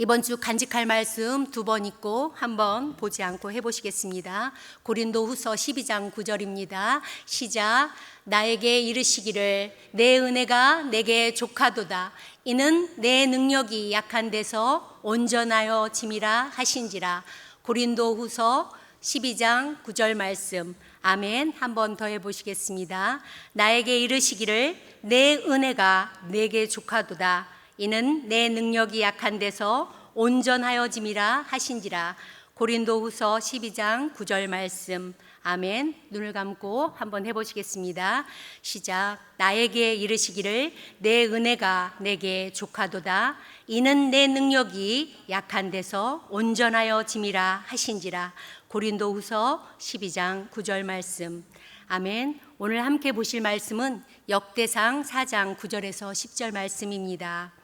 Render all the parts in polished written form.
이번 주 간직할 말씀 두 번 읽고 한 번 보지 않고 해보시겠습니다. 고린도후서 12장 9절입니다. 시작. 나에게 이르시기를 내 은혜가 내게 족하도다. 이는 내 능력이 약한 데서 온전하여 짐이라 하신지라. 고린도후서 12장 9절 말씀. 아멘. 한 번 더 해보시겠습니다. 나에게 이르시기를 내 은혜가 내게 족하도다. 이는 내 능력이 약한 데서 온전하여짐이라 하신지라. 고린도후서 12장 9절 말씀. 아멘. 눈을 감고 한번 해보시겠습니다. 시작. 나에게 이르시기를 내 은혜가 내게 족하도다. 이는 내 능력이 약한 데서 온전하여짐이라 하신지라. 고린도후서 12장 9절 말씀. 아멘. 오늘 함께 보실 말씀은 역대상 4장 9절에서 10절 말씀입니다.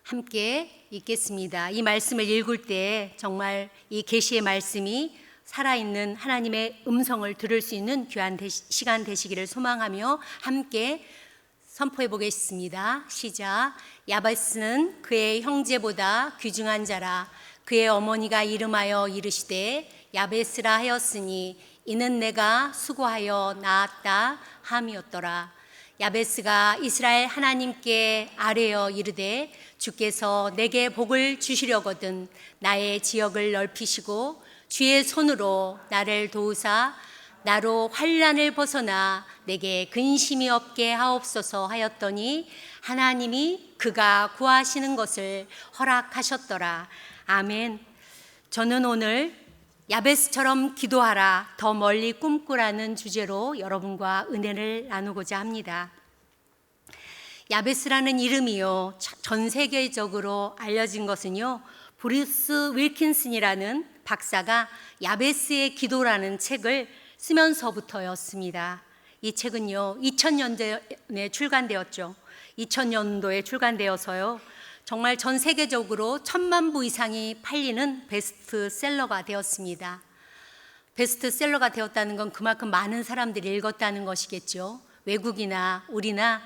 함께 읽겠습니다. 이 말씀을 읽을 때 정말 이 계시의 말씀이 살아있는 하나님의 음성을 들을 수 있는 귀한 시간 되시기를 소망하며 함께 선포해 보겠습니다. 시작. 야베스는 그의 형제보다 귀중한 자라. 그의 어머니가 이름하여 이르시되 야베스라 하였으니 이는 내가 수고하여 낳았다 함이었더라. 야베스가 이스라엘 하나님께 아뢰어 이르되 주께서 내게 복을 주시려거든 나의 지역을 넓히시고 주의 손으로 나를 도우사 나로 환난을 벗어나 내게 근심이 없게 하옵소서 하였더니 하나님이 그가 구하시는 것을 허락하셨더라. 아멘. 저는 오늘 야베스처럼 기도하라, 더 멀리 꿈꾸라는 주제로 여러분과 은혜를 나누고자 합니다. 야베스라는 이름이요, 전 세계적으로 알려진 것은요, 브루스 윌킨슨이라는 박사가 야베스의 기도라는 책을 쓰면서부터였습니다. 이 책은요, 2000년도에 출간되었죠. 2000년도에 출간되어서요, 정말 전 세계적으로 1000만 부 이상이 팔리는 베스트셀러가 되었습니다. 베스트셀러가 되었다는 건 그만큼 많은 사람들이 읽었다는 것이겠죠. 외국이나 우리나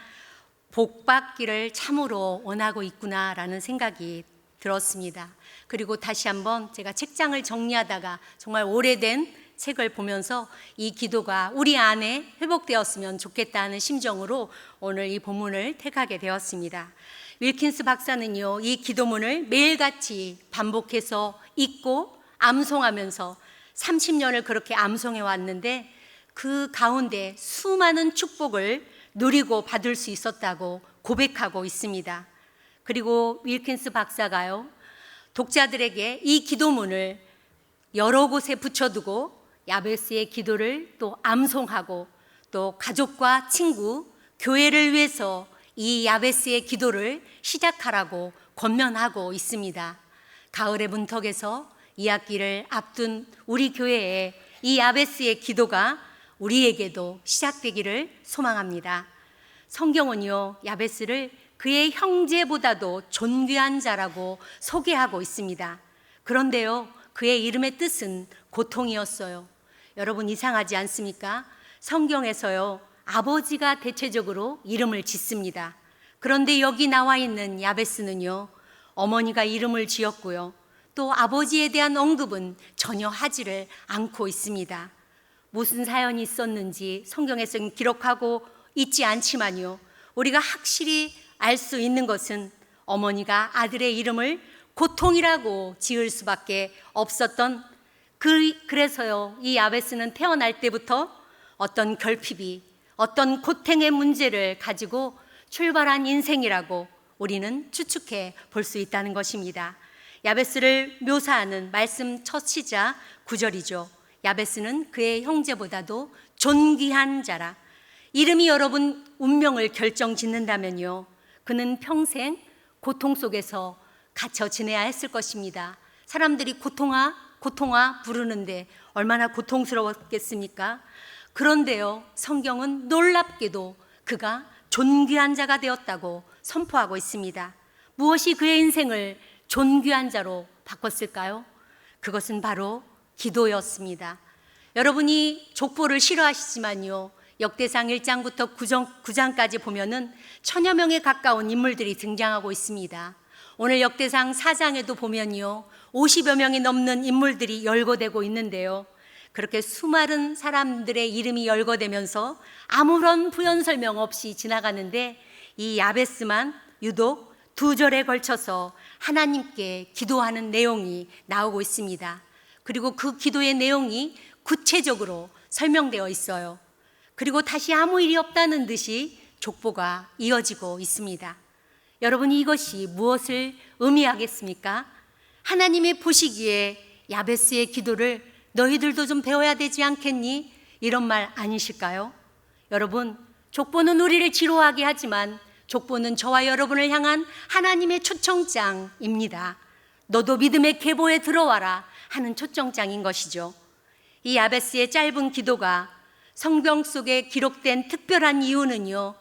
복 받기를 참으로 원하고 있구나라는 생각이 들었습니다. 그리고 다시 한번 제가 책장을 정리하다가 정말 오래된 책을 보면서 이 기도가 우리 안에 회복되었으면 좋겠다는 심정으로 오늘 이 본문을 택하게 되었습니다. 윌킨스 박사는요, 이 기도문을 매일같이 반복해서 읽고 암송하면서 30년을 그렇게 암송해 왔는데 그 가운데 수많은 축복을 누리고 받을 수 있었다고 고백하고 있습니다. 그리고 윌킨스 박사가요, 독자들에게 이 기도문을 여러 곳에 붙여두고 야베스의 기도를 또 암송하고 또 가족과 친구, 교회를 위해서 이 야베스의 기도를 시작하라고 권면하고 있습니다. 가을의 문턱에서 2학기를 앞둔 우리 교회에 이 야베스의 기도가 우리에게도 시작되기를 소망합니다. 성경은요, 야베스를 그의 형제보다도 존귀한 자라고 소개하고 있습니다. 그런데요, 그의 이름의 뜻은 고통이었어요. 여러분 이상하지 않습니까? 성경에서요, 아버지가 대체적으로 이름을 짓습니다. 그런데 여기 나와 있는 야베스는요, 어머니가 이름을 지었고요, 또 아버지에 대한 언급은 전혀 하지를 않고 있습니다. 무슨 사연이 있었는지 성경에서는 기록하고 있지 않지만요, 우리가 확실히 알 수 있는 것은 어머니가 아들의 이름을 고통이라고 지을 수밖에 없었던 그래서요, 이 야베스는 태어날 때부터 어떤 결핍이, 어떤 고통의 문제를 가지고 출발한 인생이라고 우리는 추측해 볼 수 있다는 것입니다. 야베스를 묘사하는 말씀 첫 시작 9절이죠. 야베스는 그의 형제보다도 존귀한 자라. 이름이 여러분 운명을 결정짓는다면요, 그는 평생 고통 속에서 갇혀 지내야 했을 것입니다. 사람들이 고통아 부르는데 얼마나 고통스러웠겠습니까? 그런데요, 성경은 놀랍게도 그가 존귀한 자가 되었다고 선포하고 있습니다. 무엇이 그의 인생을 존귀한 자로 바꿨을까요? 그것은 바로 기도였습니다. 여러분이 족보를 싫어하시지만요, 역대상 1장부터 9장까지 보면은 천여 명에 가까운 인물들이 등장하고 있습니다. 오늘 역대상 4장에도 보면요, 50여 명이 넘는 인물들이 열거되고 있는데요, 그렇게 수많은 사람들의 이름이 열거되면서 아무런 부연 설명 없이 지나가는데 이 야베스만 유독 2절에 걸쳐서 하나님께 기도하는 내용이 나오고 있습니다. 그리고 그 기도의 내용이 구체적으로 설명되어 있어요. 그리고 다시 아무 일이 없다는 듯이 족보가 이어지고 있습니다. 여러분, 이것이 무엇을 의미하겠습니까? 하나님이 보시기에 야베스의 기도를 너희들도 좀 배워야 되지 않겠니? 이런 말 아니실까요? 여러분, 족보는 우리를 지루하게 하지만 족보는 저와 여러분을 향한 하나님의 초청장입니다. 너도 믿음의 계보에 들어와라 하는 초청장인 것이죠. 이 야베스의 짧은 기도가 성경 속에 기록된 특별한 이유는요,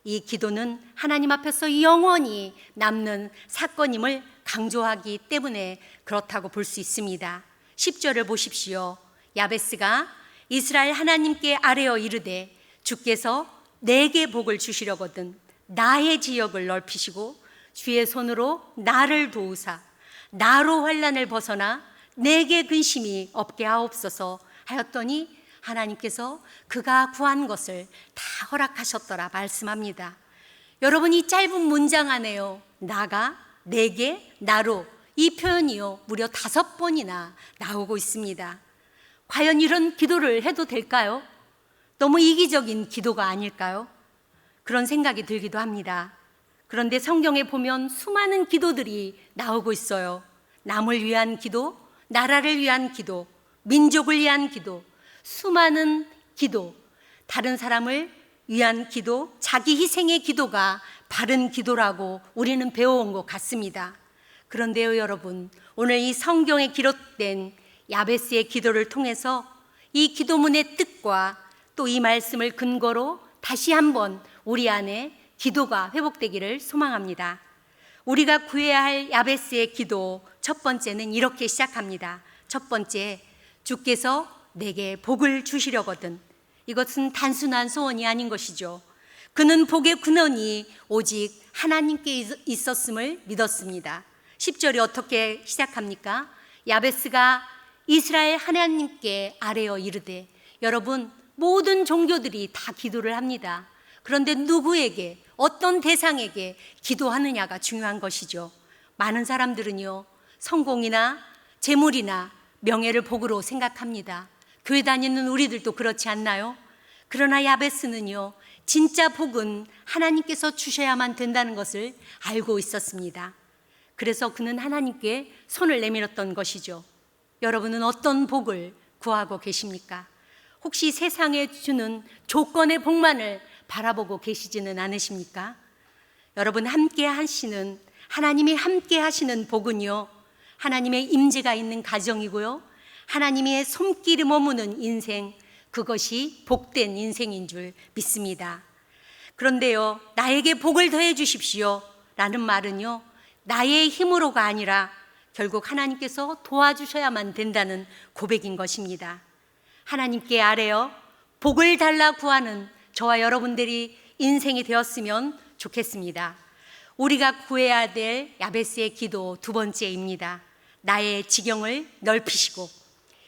이 기도는 하나님 앞에서 영원히 남는 사건임을 강조하기 때문에 그렇다고 볼 수 있습니다. 10절을 보십시오. 야베스가 이스라엘 하나님께 아뢰어 이르되 주께서 내게 복을 주시려거든 나의 지역을 넓히시고 주의 손으로 나를 도우사 나로 환난을 벗어나 내게 근심이 없게 하옵소서 하였더니 하나님께서 그가 구한 것을 다 허락하셨더라 말씀합니다. 여러분, 이 짧은 문장 안에요, 나가, 내게, 나로, 이 표현이요 무려 5번이나 나오고 있습니다. 과연 이런 기도를 해도 될까요? 너무 이기적인 기도가 아닐까요? 그런 생각이 들기도 합니다. 그런데 성경에 보면 수많은 기도들이 나오고 있어요. 남을 위한 기도, 나라를 위한 기도, 민족을 위한 기도, 수많은 기도, 다른 사람을 위한 기도, 자기 희생의 기도가 바른 기도라고 우리는 배워온 것 같습니다. 그런데요, 여러분, 오늘 이 성경에 기록된 야베스의 기도를 통해서 이 기도문의 뜻과 또 이 말씀을 근거로 다시 한번 우리 안에 기도가 회복되기를 소망합니다. 우리가 구해야 할 야베스의 기도 첫 번째는 이렇게 시작합니다. 첫 번째, 주께서 내게 복을 주시려거든. 이것은 단순한 소원이 아닌 것이죠. 그는 복의 근원이 오직 하나님께 있었음을 믿었습니다. 10절이 어떻게 시작합니까? 야베스가 이스라엘 하나님께 아뢰어 이르되, 여러분, 모든 종교들이 다 기도를 합니다. 그런데 누구에게, 어떤 대상에게 기도하느냐가 중요한 것이죠. 많은 사람들은요, 성공이나 재물이나 명예를 복으로 생각합니다. 교회 다니는 우리들도 그렇지 않나요? 그러나 야베스는요, 진짜 복은 하나님께서 주셔야만 된다는 것을 알고 있었습니다. 그래서 그는 하나님께 손을 내밀었던 것이죠. 여러분은 어떤 복을 구하고 계십니까? 혹시 세상에 주는 조건의 복만을 바라보고 계시지는 않으십니까? 여러분, 함께 하시는, 하나님이 함께 하시는 복은요, 하나님의 임재가 있는 가정이고요, 하나님의 손길이 머무는 인생, 그것이 복된 인생인 줄 믿습니다. 그런데요, 나에게 복을 더해 주십시오 라는 말은요, 나의 힘으로가 아니라 결국 하나님께서 도와주셔야만 된다는 고백인 것입니다. 하나님께 아뢰어 복을 달라 구하는 저와 여러분들이 인생이 되었으면 좋겠습니다. 우리가 구해야 될 야베스의 기도 두 번째입니다. 나의 지경을 넓히시고.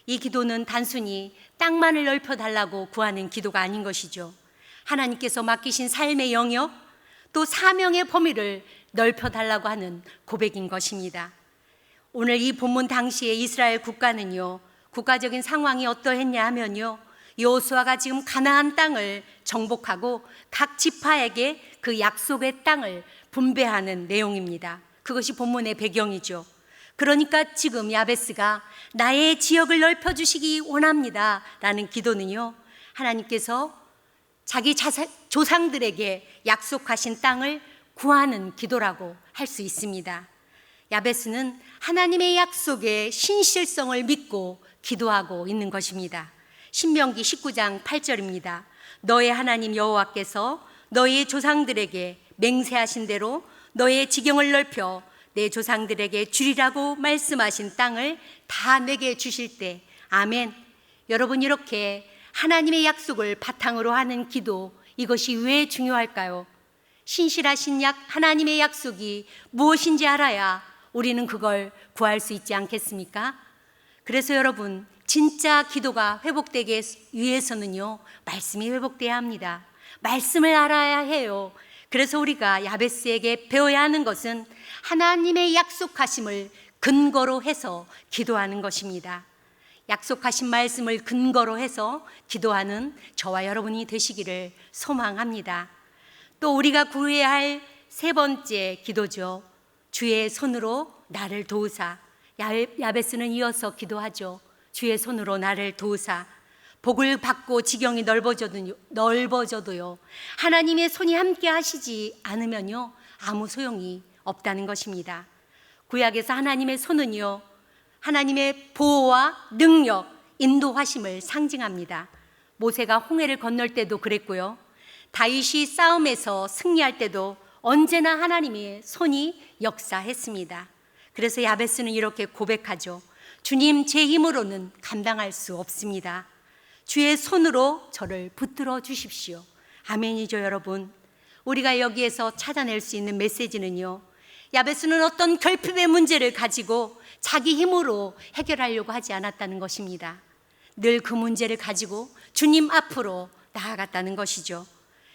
이 기도는 단순히 땅만을 넓혀달라고 구하는 기도가 아닌 것이죠. 하나님께서 맡기신 삶의 영역, 또 사명의 범위를 넓혀달라고 하는 고백인 것입니다. 오늘 이 본문 당시에 이스라엘 국가는요, 국가적인 상황이 어떠했냐 하면요, 여호수아가 지금 가나안 땅을 정복하고 각 지파에게 그 약속의 땅을 분배하는 내용입니다. 그것이 본문의 배경이죠. 그러니까 지금 야베스가 나의 지역을 넓혀주시기 원합니다 라는 기도는요, 하나님께서 자기 조상들에게 약속하신 땅을 구하는 기도라고 할 수 있습니다. 야베스는 하나님의 약속의 신실성을 믿고 기도하고 있는 것입니다. 신명기 19장 8절입니다. 너의 하나님 여호와께서 너의 조상들에게 맹세하신 대로 너의 지경을 넓혀 내 조상들에게 주리라고 말씀하신 땅을 다 내게 주실 때. 아멘. 여러분, 이렇게 하나님의 약속을 바탕으로 하는 기도, 이것이 왜 중요할까요? 신실하신 하나님의 약속이 무엇인지 알아야 우리는 그걸 구할 수 있지 않겠습니까? 그래서 여러분, 진짜 기도가 회복되기 위해서는요, 말씀이 회복돼야 합니다. 말씀을 알아야 해요. 그래서 우리가 야베스에게 배워야 하는 것은 하나님의 약속하심을 근거로 해서 기도하는 것입니다. 약속하신 말씀을 근거로 해서 기도하는 저와 여러분이 되시기를 소망합니다. 또 우리가 구해야 할 세 번째 기도죠. 주의 손으로 나를 도우사. 야베스는 이어서 기도하죠. 주의 손으로 나를 도우사. 복을 받고 지경이 넓어져도요, 하나님의 손이 함께 하시지 않으면요, 아무 소용이 없다는 것입니다. 구약에서 하나님의 손은요, 하나님의 보호와 능력, 인도하심을 상징합니다. 모세가 홍해를 건널 때도 그랬고요, 다윗이 싸움에서 승리할 때도 언제나 하나님의 손이 역사했습니다. 그래서 야베스는 이렇게 고백하죠. 주님, 제 힘으로는 감당할 수 없습니다. 주의 손으로 저를 붙들어 주십시오. 아멘이죠, 여러분. 우리가 여기에서 찾아낼 수 있는 메시지는요, 야베스는 어떤 결핍의 문제를 가지고 자기 힘으로 해결하려고 하지 않았다는 것입니다. 늘 그 문제를 가지고 주님 앞으로 나아갔다는 것이죠.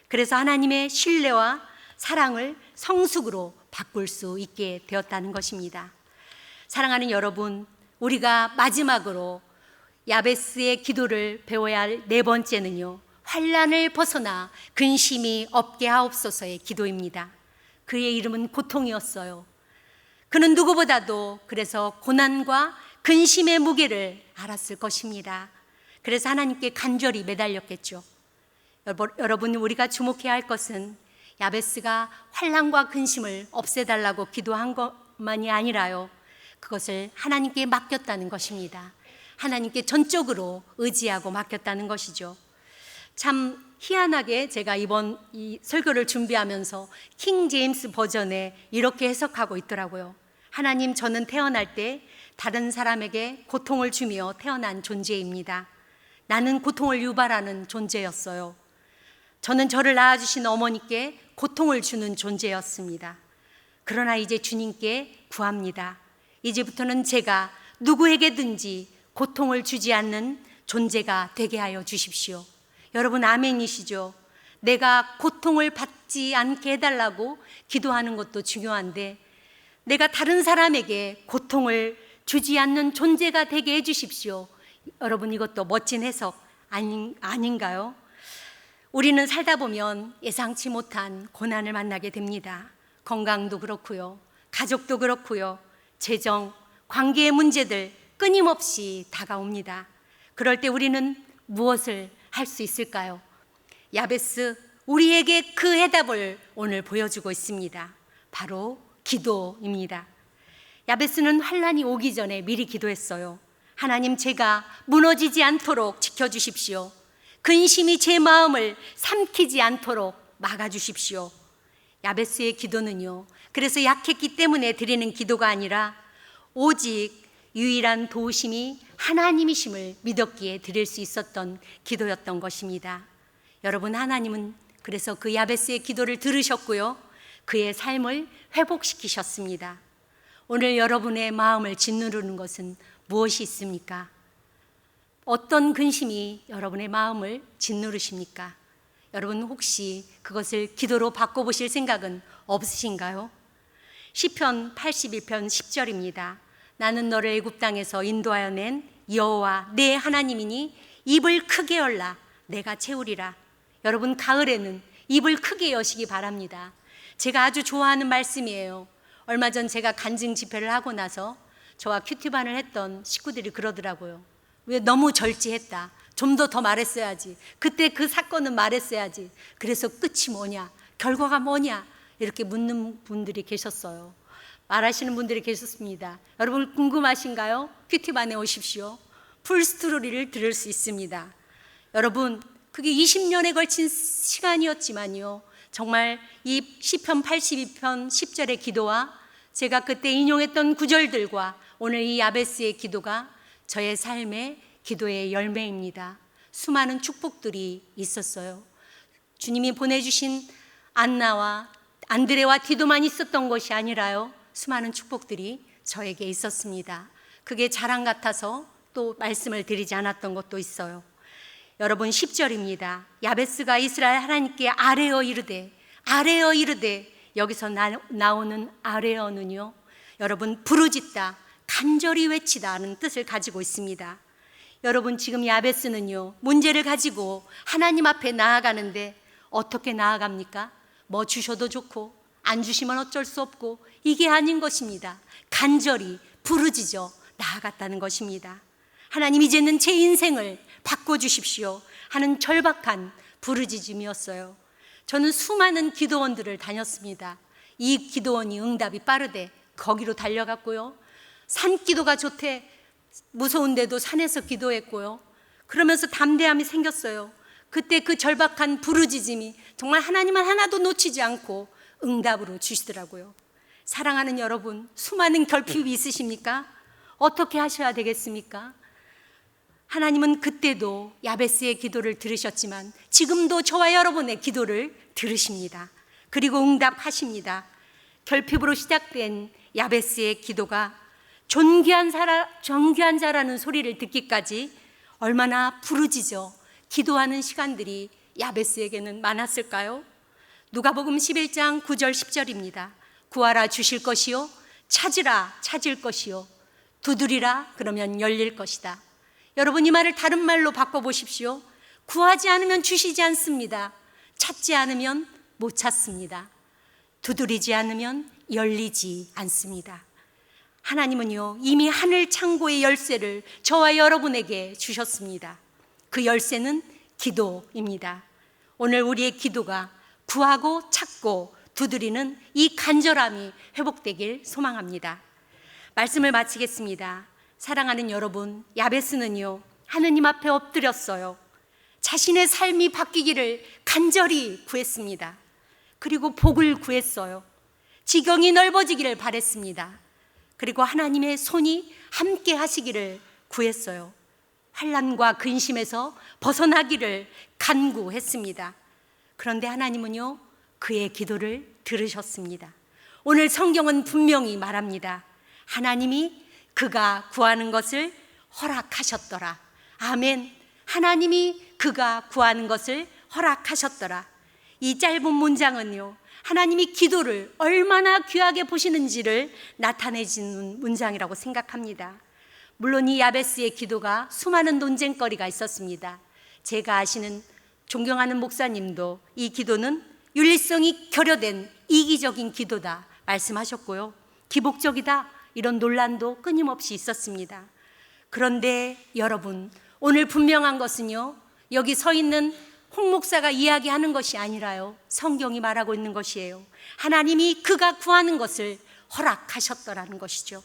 그래서 하나님의 신뢰와 사랑을 성숙으로 바꿀 수 있게 되었다는 것입니다. 사랑하는 여러분, 우리가 마지막으로 야베스의 기도를 배워야 할 네 번째는요, 환난을 벗어나 근심이 없게 하옵소서의 기도입니다. 그의 이름은 고통이었어요. 그는 누구보다도 그래서 고난과 근심의 무게를 알았을 것입니다. 그래서 하나님께 간절히 매달렸겠죠. 여러분, 우리가 주목해야 할 것은 야베스가 환난과 근심을 없애달라고 기도한 것만이 아니라요, 그것을 하나님께 맡겼다는 것입니다. 하나님께 전적으로 의지하고 맡겼다는 것이죠. 참 희한하게 제가 이번 이 설교를 준비하면서 킹 제임스 버전에 이렇게 해석하고 있더라고요. 하나님, 저는 태어날 때 다른 사람에게 고통을 주며 태어난 존재입니다. 나는 고통을 유발하는 존재였어요. 저는 저를 낳아주신 어머니께 고통을 주는 존재였습니다. 그러나 이제 주님께 구합니다. 이제부터는 제가 누구에게든지 고통을 주지 않는 존재가 되게 하여 주십시오. 여러분, 아멘이시죠? 내가 고통을 받지 않게 해달라고 기도하는 것도 중요한데, 내가 다른 사람에게 고통을 주지 않는 존재가 되게 해주십시오. 여러분, 이것도 멋진 해석 아닌가요? 우리는 살다 보면 예상치 못한 고난을 만나게 됩니다. 건강도 그렇고요, 가족도 그렇고요, 재정, 관계의 문제들 끊임없이 다가옵니다. 그럴 때 우리는 무엇을 할 수 있을까요? 야베스, 우리에게 그 해답을 오늘 보여주고 있습니다. 바로 기도입니다. 야베스는 환난이 오기 전에 미리 기도했어요. 하나님, 제가 무너지지 않도록 지켜주십시오. 근심이 제 마음을 삼키지 않도록 막아주십시오. 야베스의 기도는요, 그래서 약했기 때문에 드리는 기도가 아니라 오직 유일한 도우심이 하나님이심을 믿었기에 드릴 수 있었던 기도였던 것입니다. 여러분, 하나님은 그래서 그 야베스의 기도를 들으셨고요, 그의 삶을 회복시키셨습니다. 오늘 여러분의 마음을 짓누르는 것은 무엇이 있습니까? 어떤 근심이 여러분의 마음을 짓누르십니까? 여러분, 혹시 그것을 기도로 바꿔보실 생각은 없으신가요? 시편 81편 10절입니다. 나는 너를 애굽 땅에서 인도하여 낸 여호와 내 하나님이니 입을 크게 열라 내가 채우리라. 여러분, 가을에는 입을 크게 여시기 바랍니다. 제가 아주 좋아하는 말씀이에요. 얼마 전 제가 간증 집회를 하고 나서 저와 큐티반을 했던 식구들이 그러더라고요. 왜 너무 절제했다, 좀 더 말했어야지, 그때 그 사건은 말했어야지, 그래서 끝이 뭐냐, 결과가 뭐냐, 이렇게 묻는 분들이 계셨어요. 말하시는 분들이 계셨습니다. 여러분, 궁금하신가요? 큐티반에 오십시오. 풀스토리를 들을 수 있습니다. 여러분, 그게 20년에 걸친 시간이었지만요, 정말 이 시편 82편 10절의 기도와 제가 그때 인용했던 구절들과 오늘 이 야베스의 기도가 저의 삶의 기도의 열매입니다. 수많은 축복들이 있었어요. 주님이 보내주신 안나와 안드레와 디도만 있었던 것이 아니라요, 수많은 축복들이 저에게 있었습니다. 그게 자랑 같아서 또 말씀을 드리지 않았던 것도 있어요. 여러분, 10절입니다. 야베스가 이스라엘 하나님께 아뢰어 이르되, 아뢰어 이르되, 여기서 나오는 아뢰어는요, 여러분, 부르짖다, 간절히 외치다는 뜻을 가지고 있습니다. 여러분, 지금 야베스는요, 문제를 가지고 하나님 앞에 나아가는데 어떻게 나아갑니까? 뭐 주셔도 좋고 안 주시면 어쩔 수 없고, 이게 아닌 것입니다. 간절히 부르짖어 나아갔다는 것입니다. 하나님, 이제는 제 인생을 바꿔주십시오 하는 절박한 부르짖음이었어요. 저는 수많은 기도원들을 다녔습니다. 이 기도원이 응답이 빠르대 거기로 달려갔고요, 산기도가 좋대 무서운데도 산에서 기도했고요, 그러면서 담대함이 생겼어요. 그때 그 절박한 부르짖음이 정말 하나님은 하나도 놓치지 않고 응답으로 주시더라고요. 사랑하는 여러분, 수많은 결핍이 있으십니까? 어떻게 하셔야 되겠습니까? 하나님은 그때도 야베스의 기도를 들으셨지만 지금도 저와 여러분의 기도를 들으십니다. 그리고 응답하십니다. 결핍으로 시작된 야베스의 기도가 존귀한 자라는 소리를 듣기까지 얼마나 부르짖어 기도하는 시간들이 야베스에게는 많았을까요? 누가복음 11장 9절 10절입니다. 구하라 주실 것이요, 찾으라 찾을 것이요, 두드리라 그러면 열릴 것이다. 여러분, 이 말을 다른 말로 바꿔보십시오. 구하지 않으면 주시지 않습니다. 찾지 않으면 못 찾습니다. 두드리지 않으면 열리지 않습니다. 하나님은요, 이미 하늘 창고의 열쇠를 저와 여러분에게 주셨습니다. 그 열쇠는 기도입니다. 오늘 우리의 기도가 구하고 찾고 두드리는 이 간절함이 회복되길 소망합니다. 말씀을 마치겠습니다. 사랑하는 여러분, 야베스는요, 하느님 앞에 엎드렸어요. 자신의 삶이 바뀌기를 간절히 구했습니다. 그리고 복을 구했어요. 지경이 넓어지기를 바랬습니다. 그리고 하나님의 손이 함께 하시기를 구했어요. 환난과 근심에서 벗어나기를 간구했습니다. 그런데 하나님은요, 그의 기도를 들으셨습니다. 오늘 성경은 분명히 말합니다. 하나님이 그가 구하는 것을 허락하셨더라. 아멘. 하나님이 그가 구하는 것을 허락하셨더라. 이 짧은 문장은요, 하나님이 기도를 얼마나 귀하게 보시는지를 나타내주는 문장이라고 생각합니다. 물론 이 야베스의 기도가 수많은 논쟁거리가 있었습니다. 제가 아시는 존경하는 목사님도 이 기도는 윤리성이 결여된 이기적인 기도다 말씀하셨고요, 기복적이다 이런 논란도 끊임없이 있었습니다. 그런데 여러분, 오늘 분명한 것은요, 여기 서 있는 홍 목사가 이야기하는 것이 아니라요, 성경이 말하고 있는 것이에요. 하나님이 그가 구하는 것을 허락하셨더라는 것이죠.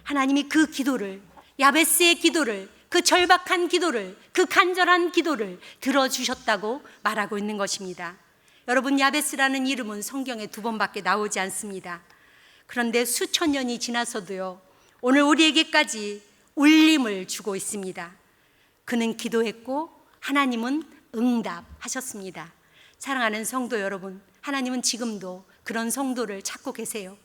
하나님이 그 기도를, 야베스의 기도를, 그 절박한 기도를, 그 간절한 기도를 들어주셨다고 말하고 있는 것입니다. 여러분, 야베스라는 이름은 성경에 2번밖에 나오지 않습니다. 그런데 수천 년이 지나서도요, 오늘 우리에게까지 울림을 주고 있습니다. 그는 기도했고 하나님은 응답하셨습니다. 사랑하는 성도 여러분, 하나님은 지금도 그런 성도를 찾고 계세요.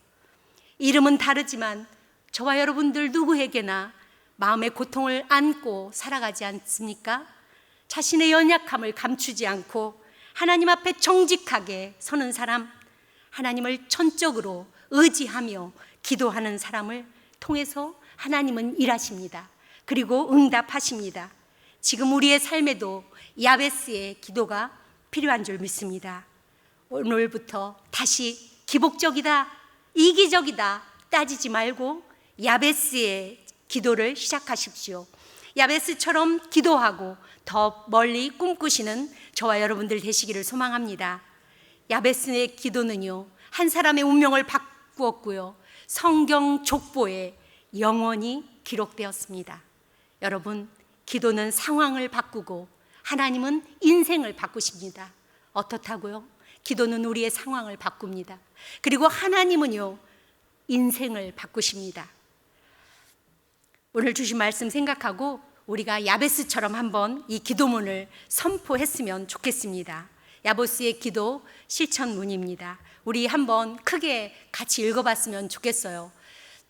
이름은 다르지만 저와 여러분들 누구에게나 마음의 고통을 안고 살아가지 않습니까? 자신의 연약함을 감추지 않고 하나님 앞에 정직하게 서는 사람, 하나님을 전적으로 의지하며 기도하는 사람을 통해서 하나님은 일하십니다. 그리고 응답하십니다. 지금 우리의 삶에도 야베스의 기도가 필요한 줄 믿습니다. 오늘부터 다시 기복적이다, 이기적이다 따지지 말고 야베스의 기도를 시작하십시오. 야베스처럼 기도하고 더 멀리 꿈꾸시는 저와 여러분들 되시기를 소망합니다. 야베스의 기도는요, 한 사람의 운명을 바꾸었고요, 성경 족보에 영원히 기록되었습니다. 여러분, 기도는 상황을 바꾸고 하나님은 인생을 바꾸십니다. 어떻다고요? 기도는 우리의 상황을 바꿉니다. 그리고 하나님은요, 인생을 바꾸십니다. 오늘 주신 말씀 생각하고 우리가 야베스처럼 한번 이 기도문을 선포했으면 좋겠습니다. 야베스의 기도 실천문입니다. 우리 한번 크게 같이 읽어봤으면 좋겠어요.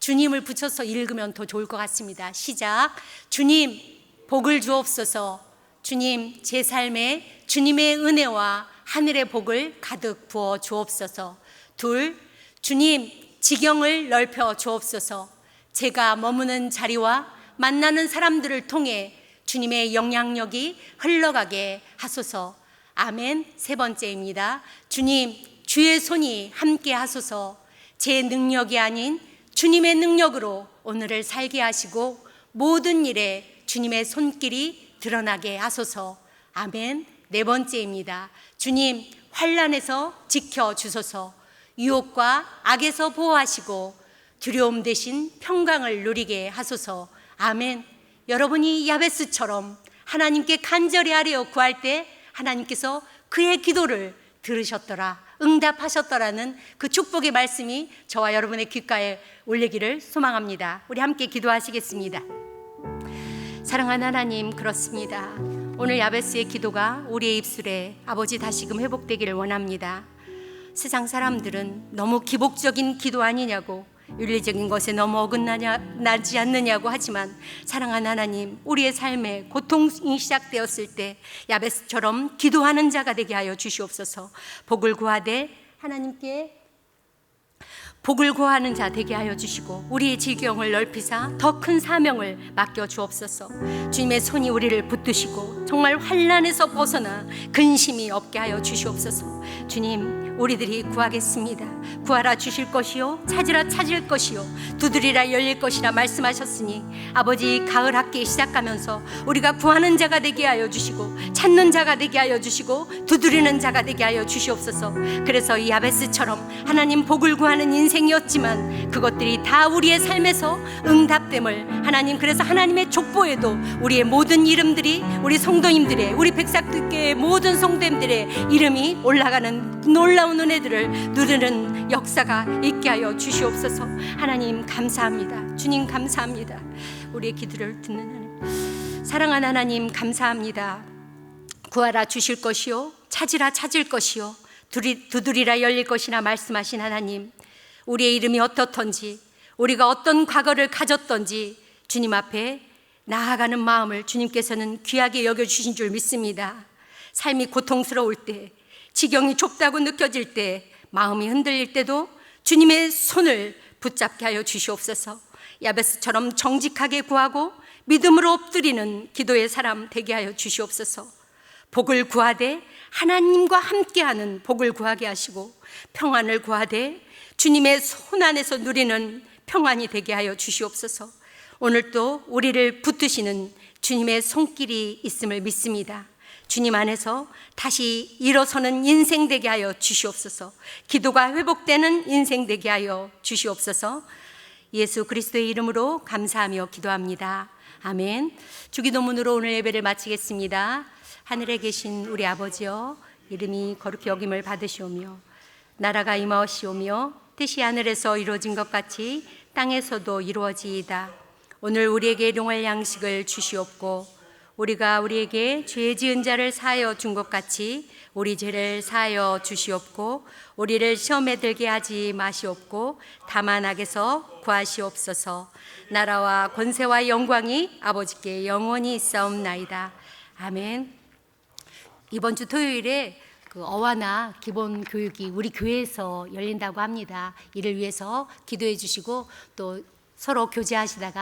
주님을 붙여서 읽으면 더 좋을 것 같습니다. 시작. 주님, 복을 주옵소서. 주님, 제 삶에 주님의 은혜와 하늘의 복을 가득 부어 주옵소서. 둘, 주님, 지경을 넓혀 주옵소서. 제가 머무는 자리와 만나는 사람들을 통해 주님의 영향력이 흘러가게 하소서. 아멘. 세 번째입니다. 주님, 주의 손이 함께 하소서. 제 능력이 아닌 주님의 능력으로 오늘을 살게 하시고 모든 일에 주님의 손길이 드러나게 하소서. 아멘. 네 번째입니다. 주님, 환난에서 지켜주소서. 유혹과 악에서 보호하시고 두려움 대신 평강을 누리게 하소서. 아멘. 여러분이 야베스처럼 하나님께 간절히 하려 구할 때 하나님께서 그의 기도를 들으셨더라, 응답하셨더라는 그 축복의 말씀이 저와 여러분의 귓가에 올리기를 소망합니다. 우리 함께 기도하시겠습니다. 사랑하는 하나님, 그렇습니다. 오늘 야베스의 기도가 우리의 입술에 아버지 다시금 회복되기를 원합니다. 세상 사람들은 너무 기복적인 기도 아니냐고, 윤리적인 것에 너무 어긋나지 않느냐고 하지만 사랑하는 하나님, 우리의 삶에 고통이 시작되었을 때 야베스처럼 기도하는 자가 되게 하여 주시옵소서. 복을 구하되 하나님께 복을 구하는 자 되게 하여 주시고 우리의 지경을 넓히사 더 큰 사명을 맡겨 주옵소서. 주님의 손이 우리를 붙드시고 정말 환난에서 벗어나 근심이 없게 하여 주시옵소서. 주님, 우리들이 구하겠습니다. 구하라 주실 것이요, 찾으라 찾을 것이요, 두드리라 열릴 것이라 말씀하셨으니 아버지, 가을 학기 시작하면서 우리가 구하는 자가 되게 하여 주시고 찾는 자가 되게 하여 주시고 두드리는 자가 되게 하여 주시옵소서. 그래서 이 야베스처럼 하나님 복을 구하는 인생이었지만 그것들이 다 우리의 삶에서 응답됨을 하나님, 그래서 하나님의 족보에도 우리의 모든 이름들이, 우리 성도님들의, 우리 백삭교회의 모든 성도님들의 이름이 올라가는 놀라운 은혜들을 누리는 역사가 있게 하여 주시옵소서. 하나님 감사합니다. 주님 감사합니다. 우리의 기도를 듣는 하나님, 사랑하는 하나님 감사합니다. 구하라 주실 것이요, 찾으라 찾을 것이요, 두드리라 열릴 것이나 말씀하신 하나님, 우리의 이름이 어떻던지, 우리가 어떤 과거를 가졌던지 주님 앞에 나아가는 마음을 주님께서는 귀하게 여겨주신 줄 믿습니다. 삶이 고통스러울 때, 지경이 좁다고 느껴질 때, 마음이 흔들릴 때도 주님의 손을 붙잡게 하여 주시옵소서. 야베스처럼 정직하게 구하고 믿음으로 엎드리는 기도의 사람 되게 하여 주시옵소서. 복을 구하되 하나님과 함께하는 복을 구하게 하시고 평안을 구하되 주님의 손 안에서 누리는 평안이 되게 하여 주시옵소서. 오늘도 우리를 붙드시는 주님의 손길이 있음을 믿습니다. 주님 안에서 다시 일어서는 인생 되게 하여 주시옵소서. 기도가 회복되는 인생 되게 하여 주시옵소서. 예수 그리스도의 이름으로 감사하며 기도합니다. 아멘. 주기도문으로 오늘 예배를 마치겠습니다. 하늘에 계신 우리 아버지여, 이름이 거룩히 여김을 받으시오며 나라가 임하옵시오며 뜻이 하늘에서 이루어진 것 같이 땅에서도 이루어지이다. 오늘 우리에게 일용할 양식을 주시옵고 우리가 우리에게 죄 지은 자를 사하여 준 것 같이 우리 죄를 사하여 주시옵고 우리를 시험에 들게 하지 마시옵고 다만 악에서 구하시옵소서. 나라와 권세와 영광이 아버지께 영원히 있사옵나이다. 아멘. 이번 주 토요일에 그 어와나 기본 교육이 우리 교회에서 열린다고 합니다. 이를 위해서 기도해 주시고 또 서로 교제하시다가